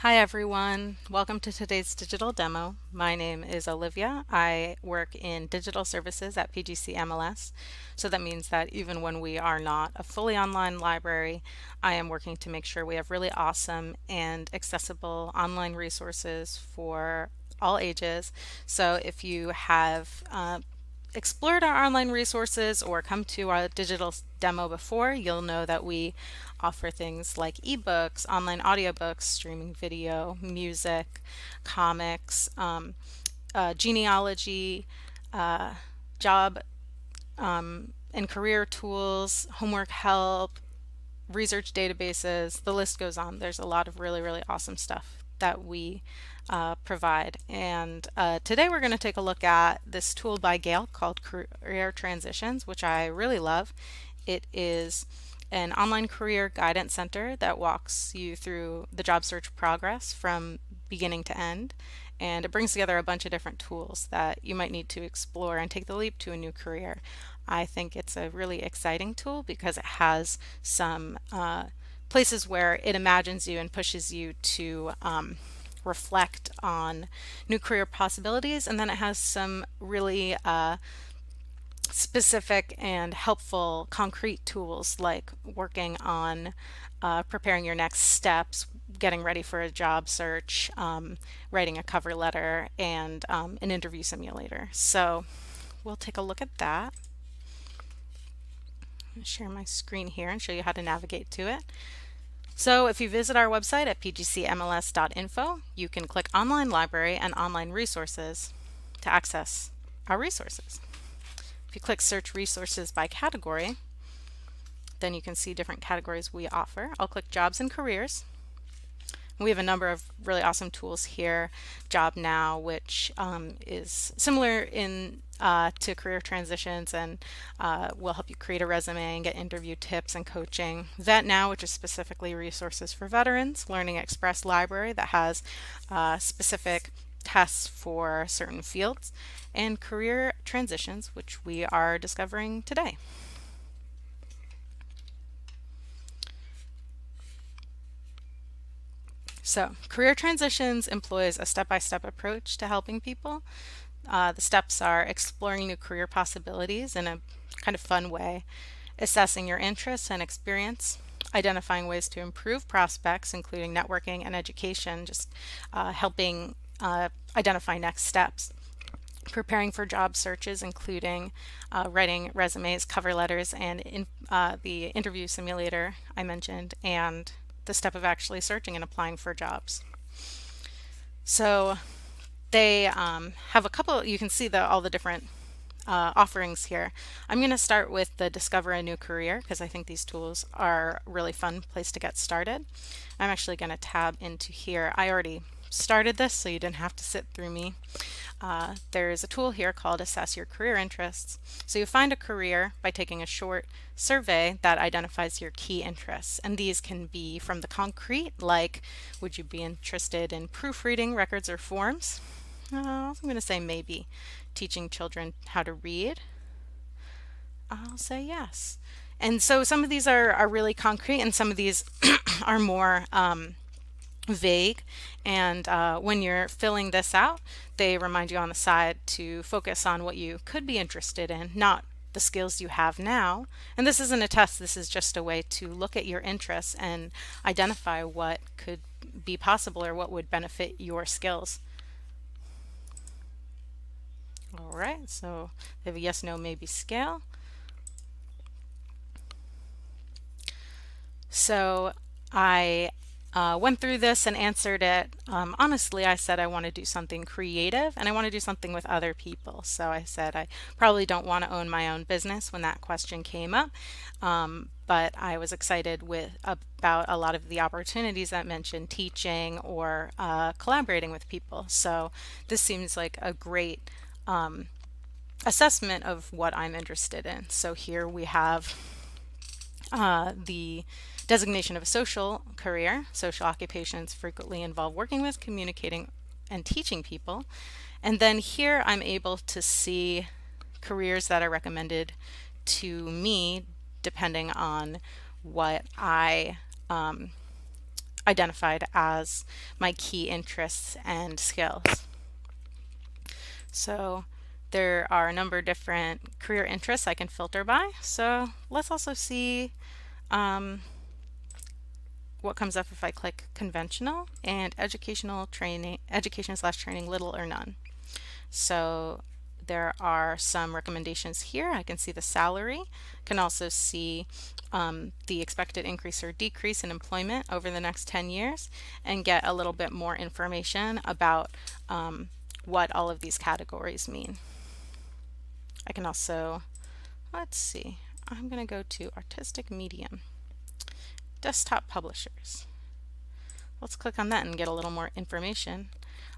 Hi everyone, welcome to today's digital demo. My name is Olivia. I work in digital services at PGCMLS. So that means that even when we are not a fully online library, I am working to make sure we have really awesome and accessible online resources for all ages. So if you have explored our online resources or come to our digital demo before, you'll know that we offer things like ebooks, online audiobooks, streaming video, music, comics, genealogy, job and career tools, homework help, research databases, the list goes on. There's a lot of really awesome stuff that we provide. And today we're going to take a look at this tool by GALE called Career Transitions, which I really love. It is an online career guidance center that walks you through the job search progress from beginning to end. And it brings together a bunch of different tools that you might need to explore and take the leap to a new career. I think it's a really exciting tool because it has some places where it imagines you and pushes you to reflect on new career possibilities, and then it has some really specific and helpful concrete tools like working on preparing your next steps, getting ready for a job search, writing a cover letter, and an interview simulator. So we'll take a look at that. I'll share my screen here and show you how to navigate to it. So if you visit our website at pgcmls.info, you can click Online Library and Online Resources to access our resources. If you click Search Resources by category, then you can see different categories we offer. I'll click Jobs and Careers. We have a number of really awesome tools here. Job Now, which is similar to career transitions and will help you create a resume and get interview tips and coaching. Vet Now, which is specifically resources for veterans. Learning Express Library that has specific tests for certain fields. And Career Transitions, which we are discovering today. So, Career Transitions employs a step-by-step approach to helping people. The steps are exploring new career possibilities in a kind of fun way, assessing your interests and experience, identifying ways to improve prospects, including networking and education, just helping identify next steps, preparing for job searches, including writing resumes, cover letters, and the interview simulator I mentioned, and the step of actually searching and applying for jobs. So they have a couple, you can see all the different offerings here. I'm going to start with the Discover a New Career because I think these tools are a really fun place to get started. I'm actually going to tab into here. I already started this so you didn't have to sit through me. There's a tool here called Assess Your Career Interests. So you find a career by taking a short survey that identifies your key interests. And these can be from the concrete, like would you be interested in proofreading records or forms? I'm going to say maybe. Teaching children how to read? I'll say yes. And so some of these are really concrete and some of these are more vague, and when you're filling this out, they remind you on the side to focus on what you could be interested in, not the skills you have now. And this isn't a test, this is just a way to look at your interests and identify what could be possible or what would benefit your skills. All right, so they have a yes, no, maybe scale. So I went through this and answered it. Honestly, I said I want to do something creative and I want to do something with other people. So I said I probably don't want to own my own business when that question came up, but I was excited about a lot of the opportunities that mentioned teaching or collaborating with people. So this seems like a great assessment of what I'm interested in. So here we have the designation of a social career. Social occupations frequently involve working with, communicating, and teaching people. And then here I'm able to see careers that are recommended to me depending on what I identified as my key interests and skills. So there are a number of different career interests I can filter by. So let's also see what comes up if I click conventional and educational training, education/training, little or none. So there are some recommendations here. I can see the salary, can also see the expected increase or decrease in employment over the next 10 years, and get a little bit more information about what all of these categories mean. I can also, let's see, I'm going to go to artistic medium, desktop publishers. Let's click on that and get a little more information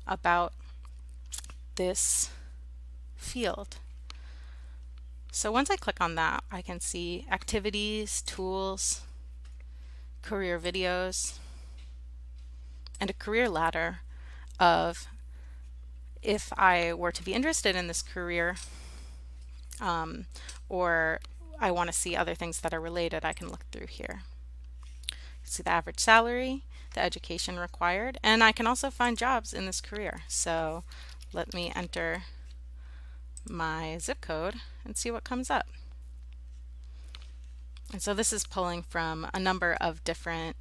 about this field. So once I click on that, I can see activities, tools, career videos, and a career ladder of if I were to be interested in this career, or I want to see other things that are related, I can look through here. See the average salary, the education required, and I can also find jobs in this career. So let me enter my zip code and see what comes up. And so this is pulling from a number of different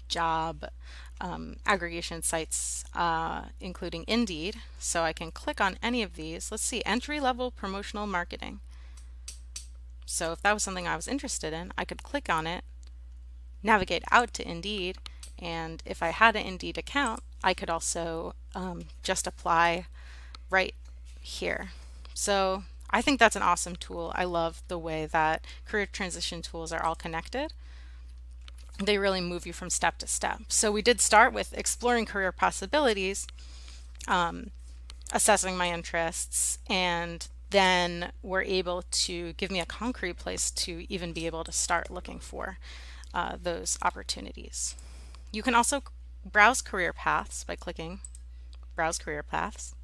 job aggregation sites, including Indeed. So I can click on any of these. Let's see, entry-level promotional marketing. So if that was something I was interested in, I could click on it, navigate out to Indeed, and if I had an Indeed account, I could also just apply right here. So I think that's an awesome tool. I love the way that career transition tools are all connected. They really move you from step to step. So we did start with exploring career possibilities, assessing my interests, and then were able to give me a concrete place to even be able to start looking for those opportunities. You can also browse career paths by clicking Browse Career Paths.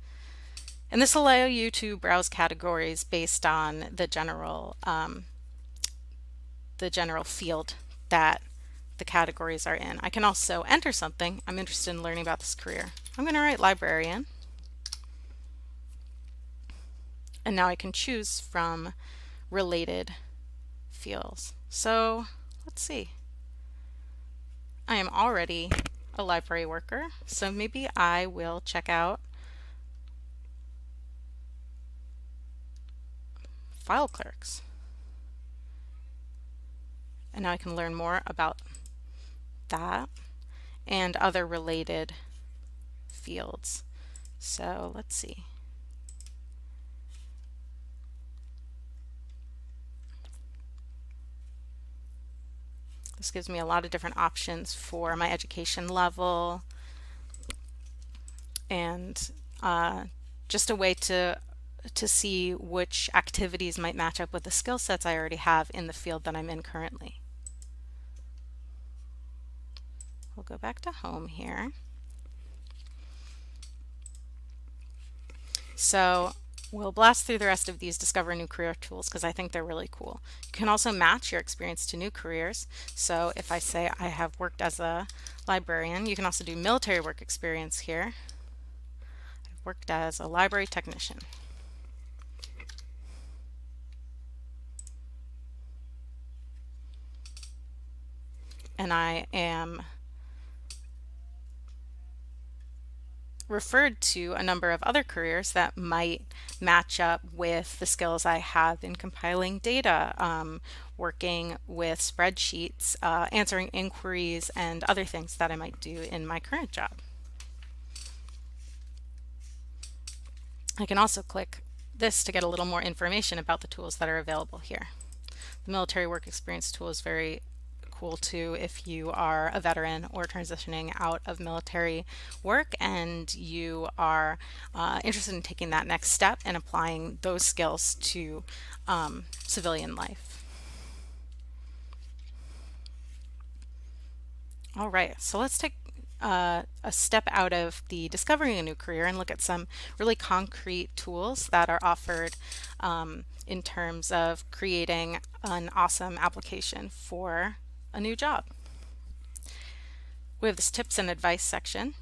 And this will allow you to browse categories based on the general field that the categories are in. I can also enter something. I'm interested in learning about this career. I'm going to write librarian. And now I can choose from related fields. So let's see. I am already a library worker, so maybe I will check out file clerks. And now I can learn more about that and other related fields. So let's see. This gives me a lot of different options for my education level and just a way to see which activities might match up with the skill sets I already have in the field that I'm in currently. We'll go back to home here. So we'll blast through the rest of these Discover New Career tools because I think they're really cool. You can also match your experience to new careers. So if I say I have worked as a librarian, you can also do military work experience here. I've worked as a library technician. And I am referred to a number of other careers that might match up with the skills I have in compiling data, working with spreadsheets, answering inquiries, and other things that I might do in my current job. I can also click this to get a little more information about the tools that are available here. The military work experience tool is very cool too if you are a veteran or transitioning out of military work and you are interested in taking that next step and applying those skills to civilian life. All right, so let's take a step out of the discovering a new career and look at some really concrete tools that are offered in terms of creating an awesome application for a new job. We have this tips and advice section,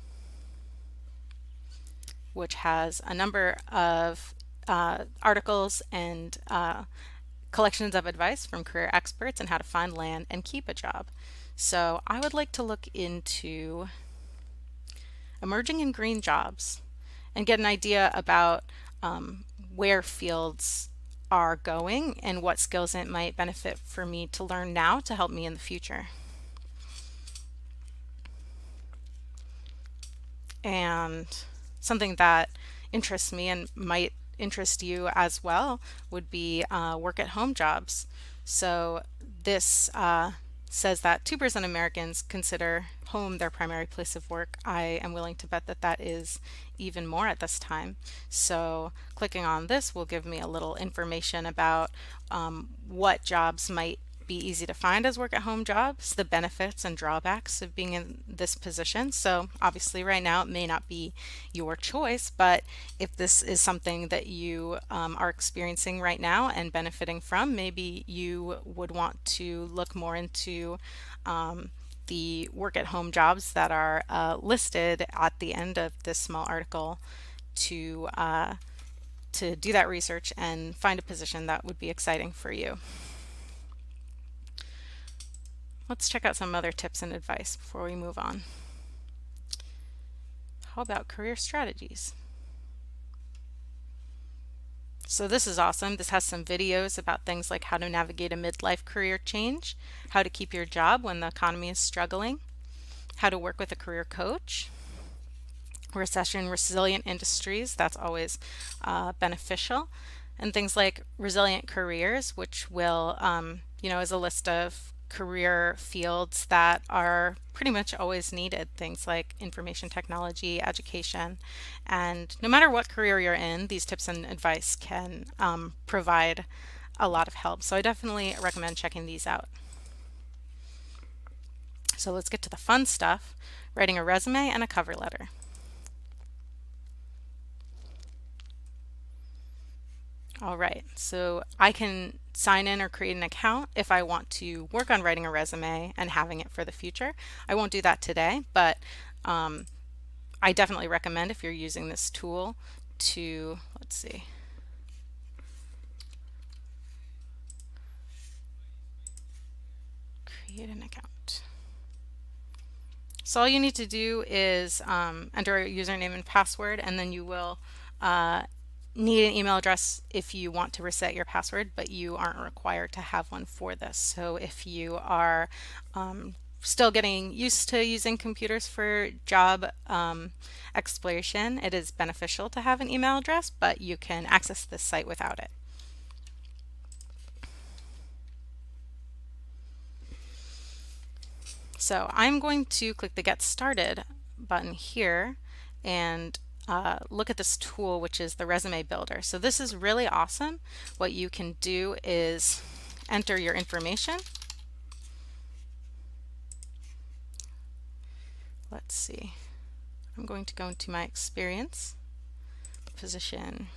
which has a number of articles and collections of advice from career experts on how to find, land, and keep a job. So I would like to look into emerging and green jobs and get an idea about where fields are going and what skills it might benefit for me to learn now to help me in the future. And something that interests me and might interest you as well would be work at home jobs. So this says that 2% Americans consider home their primary place of work. I am willing to bet that that is even more at this time. So clicking on this will give me a little information about what jobs might be easy to find as work at home jobs, the benefits and drawbacks of being in this position. So obviously right now it may not be your choice, but if this is something that you are experiencing right now and benefiting from, maybe you would want to look more into the work at home jobs that are listed at the end of this small article to do that research and find a position that would be exciting for you. Let's check out some other tips and advice before we move on. How about career strategies? So this is awesome. This has some videos about things like how to navigate a midlife career change, how to keep your job when the economy is struggling, how to work with a career coach, recession resilient industries, that's always beneficial, and things like resilient careers, which will, is a list of career fields that are pretty much always needed, things like information technology, education, and no matter what career you're in, these tips and advice can provide a lot of help. So I definitely recommend checking these out. So let's get to the fun stuff, writing a resume and a cover letter. All right, so I can sign in or create an account if I want to work on writing a resume and having it for the future. I won't do that today, but I definitely recommend if you're using this tool to, let's see, create an account. So all you need to do is enter a username and password, and then you will need an email address if you want to reset your password, but you aren't required to have one for this. So if you are still getting used to using computers for job exploration, it is beneficial to have an email address, but you can access this site without it. So I'm going to click the Get Started button here and look at this tool, which is the resume builder. So this is really awesome. What you can do is enter your information. Let's see. I'm going to go into my experience, position.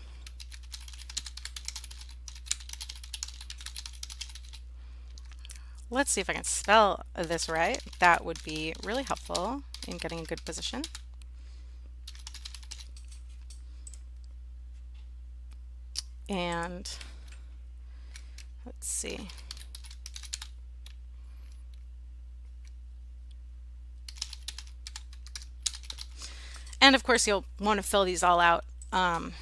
Let's see if I can spell this right. That would be really helpful in getting a good position. And let's see. And of course you'll want to fill these all out. But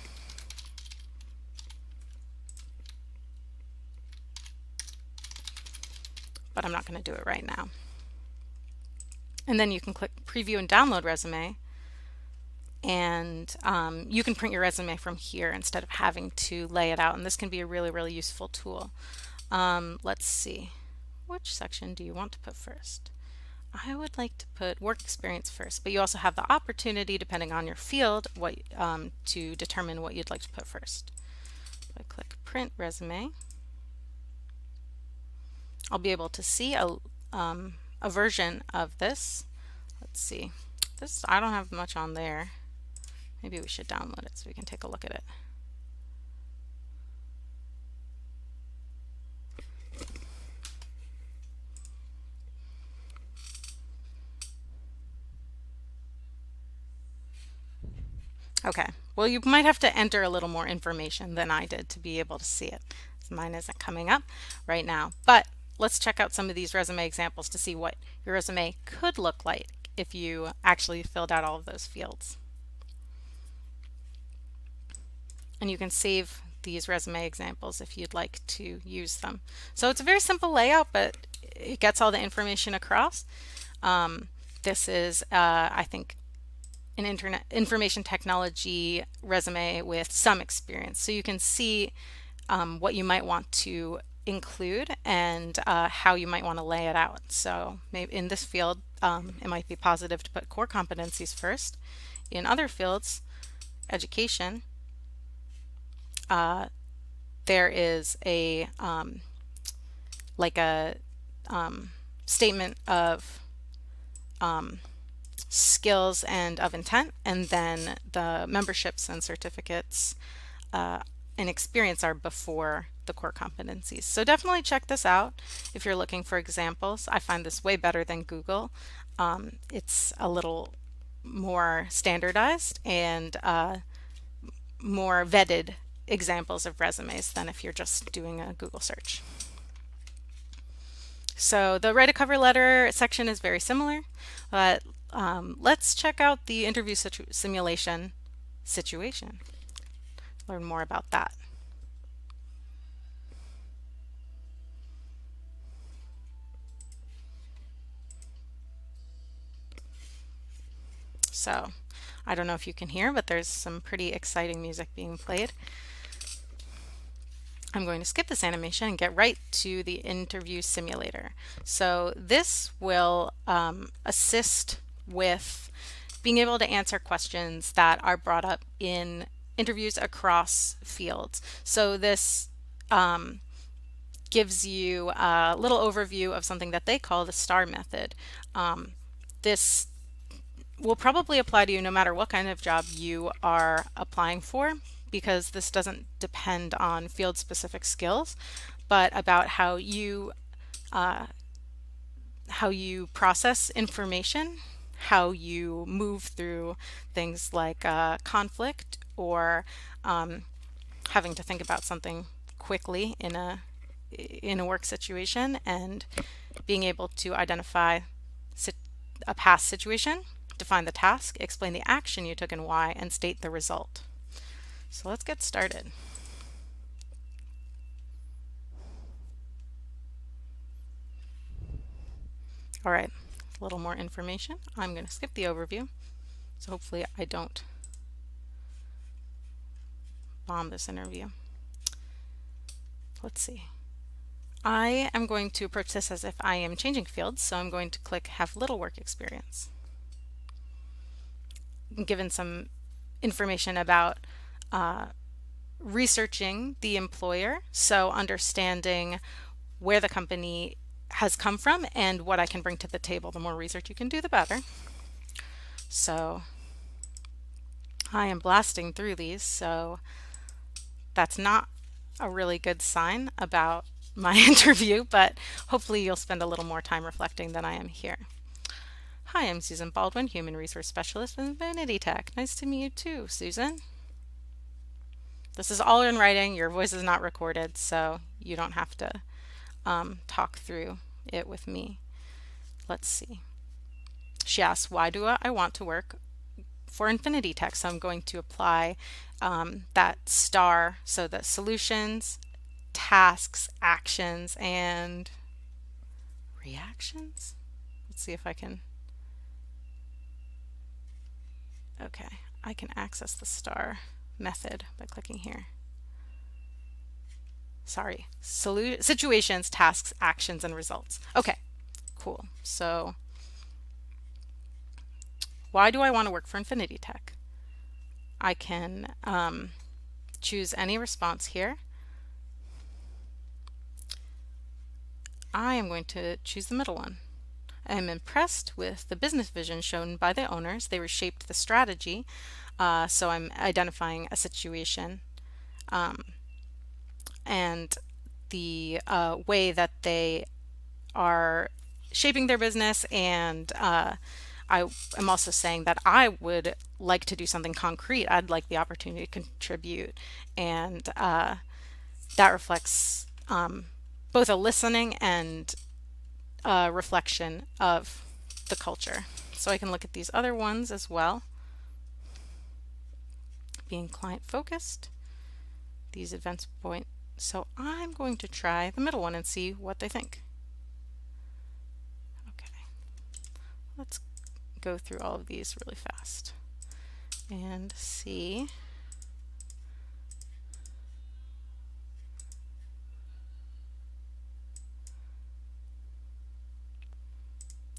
I'm not going to do it right now. And then you can click Preview and Download Resume, and you can print your resume from here instead of having to lay it out, and this can be a really, really useful tool. Let's see, which section do you want to put first? I would like to put work experience first, but you also have the opportunity, depending on your field, to determine what you'd like to put first. So I click Print Resume. I'll be able to see a version of this. Let's see. This, I don't have much on there. Maybe we should download it so we can take a look at it. Okay, well, you might have to enter a little more information than I did to be able to see it. Mine isn't coming up right now, but let's check out some of these resume examples to see what your resume could look like if you actually filled out all of those fields. And you can save these resume examples if you'd like to use them. So it's a very simple layout, but it gets all the information across. This is, I think, an information technology resume with some experience. So you can see what you might want to include and how you might want to lay it out. So maybe in this field, it might be positive to put core competencies first. In other fields, education, there is a like a statement of skills and of intent, and then the memberships and certificates and experience are before the core competencies. So definitely check this out if you're looking for examples. I find this way better than Google. It's a little more standardized and more vetted examples of resumes than if you're just doing a Google search. So the write a cover letter section is very similar, but let's check out the interview simulation situation. Learn more about that. So I don't know if you can hear, but there's some pretty exciting music being played. I'm going to skip this animation and get right to the interview simulator. So this will assist with being able to answer questions that are brought up in interviews across fields. So this gives you a little overview of something that they call the STAR method. This will probably apply to you no matter what kind of job you are applying for, because this doesn't depend on field specific skills, but about how you process information, how you move through things like conflict or having to think about something quickly in a work situation, and being able to identify a past situation, define the task, explain the action you took and why, and state the result. So let's get started. All right, a little more information. I'm going to skip the overview, so hopefully I don't bomb this interview. Let's see. I am going to approach this as if I am changing fields, so I'm going to click Have Little Work Experience. I'm given some information about researching the employer, so understanding where the company has come from and what I can bring to the table. The more research you can do, the better. So I am blasting through these, so that's not a really good sign about my interview, but hopefully you'll spend a little more time reflecting than I am here. Hi, I'm Susan Baldwin, Human Resource Specialist with Infinity Tech. Nice to meet you too, Susan. This is all in writing. Your voice is not recorded, so you don't have to talk through it with me. Let's see. She asks, why do I want to work for Infinity Tech? So I'm going to apply that STAR, so the solutions, tasks, actions, and reactions. Let's see if I can. Okay, I can access the STAR method by clicking here. Sorry, situations, tasks, actions, and results. Okay, cool. So why do I want to work for Infinity Tech? I can choose any response here. I am going to choose the middle one. I am impressed with the business vision shown by the owners. They reshaped the strategy, so I'm identifying a situation and the way that they are shaping their business and I am also saying that I would like to do something concrete. I'd like the opportunity to contribute, and that reflects both a listening and a reflection of the culture. So I can look at these other ones as well. Being client focused, these events point. So I'm going to try the middle one and see what they think. Okay, let's go through all of these really fast and see.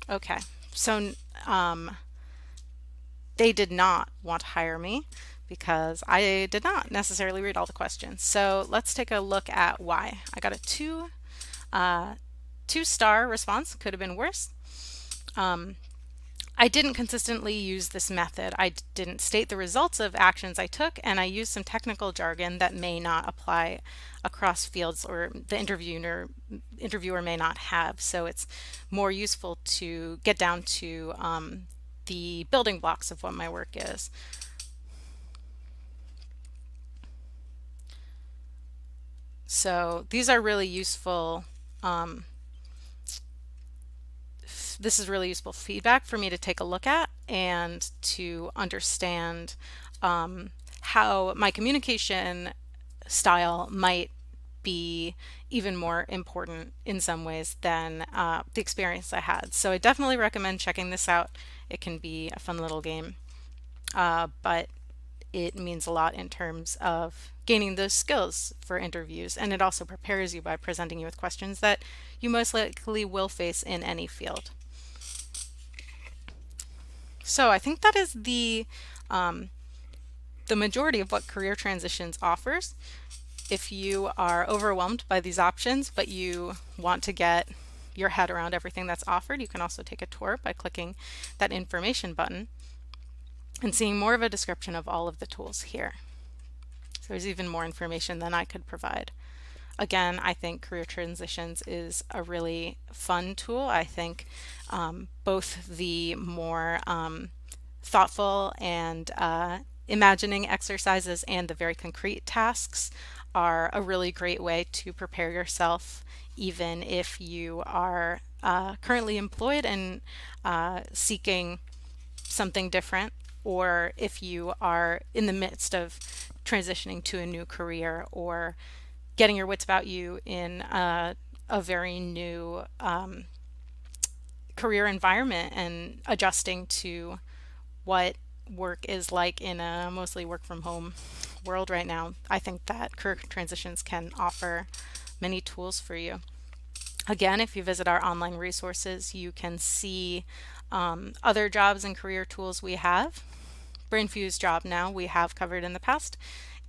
Okay, so they did not want to hire me because I did not necessarily read all the questions. So let's take a look at why. I got a two-star response. Could have been worse. I didn't consistently use this method. I didn't state the results of actions I took, and I used some technical jargon that may not apply across fields or the interviewer may not have. So it's more useful to get down to the building blocks of what my work is. So these are really useful. This is really useful feedback for me to take a look at and to understand how my communication style might be even more important in some ways than the experience I had. So I definitely recommend checking this out. It can be a fun little game, but it means a lot in terms of gaining those skills for interviews, and it also prepares you by presenting you with questions that you most likely will face in any field. So I think that is the majority of what Career Transitions offers. If you are overwhelmed by these options, but you want to get your head around everything that's offered, you can also take a tour by clicking that information button and seeing more of a description of all of the tools here. So there's even more information than I could provide. Again, I think Career Transitions is a really fun tool. I think both the more thoughtful and imagining exercises and the very concrete tasks are a really great way to prepare yourself, even if you are currently employed and seeking something different, or if you are in the midst of transitioning to a new career or getting your wits about you in a very new career environment and adjusting to what work is like in a mostly work from home world right now. I think that Career Transitions can offer many tools for you. Again, if you visit our online resources, you can see other jobs and career tools we have. BrainFuse Job Now we have covered in the past,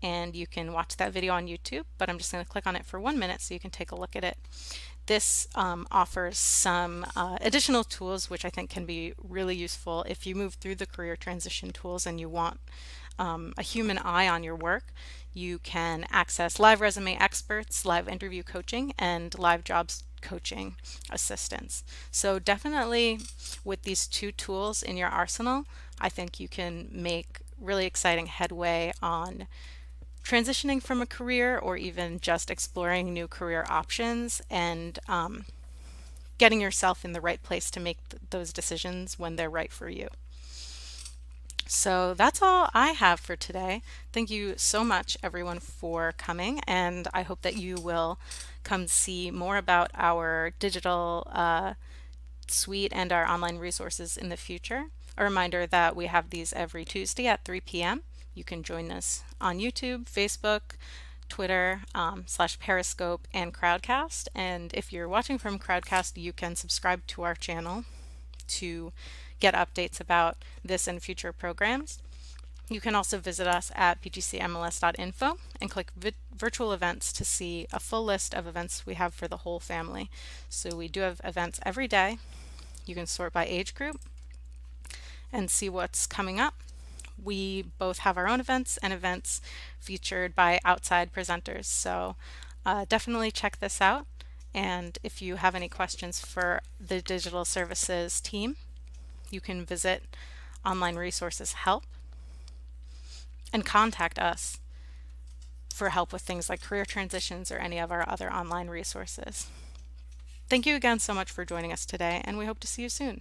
and you can watch that video on YouTube, but I'm just going to click on it for 1 minute so you can take a look at it. This offers some additional tools which I think can be really useful if you move through the career transition tools and you want a human eye on your work. You can access live resume experts, live interview coaching, and live jobs coaching assistance. So definitely with these two tools in your arsenal, I think you can make really exciting headway on transitioning from a career or even just exploring new career options and getting yourself in the right place to make those decisions when they're right for you. So that's all I have for today. Thank you so much, everyone, for coming, and I hope that you will come see more about our digital suite and our online resources in the future. A reminder that we have these every Tuesday at 3 p.m. You can join us on YouTube, Facebook, Twitter, /Periscope, and Crowdcast. And if you're watching from Crowdcast, you can subscribe to our channel to get updates about this and future programs. You can also visit us at pgcmls.info and click virtual events to see a full list of events we have for the whole family. So we do have events every day. You can sort by age group and see what's coming up. We both have our own events and events featured by outside presenters. So definitely check this out. And if you have any questions for the digital services team, You can visit Online Resources Help and contact us for help with things like career transitions or any of our other online resources. Thank you again so much for joining us today, and we hope to see you soon.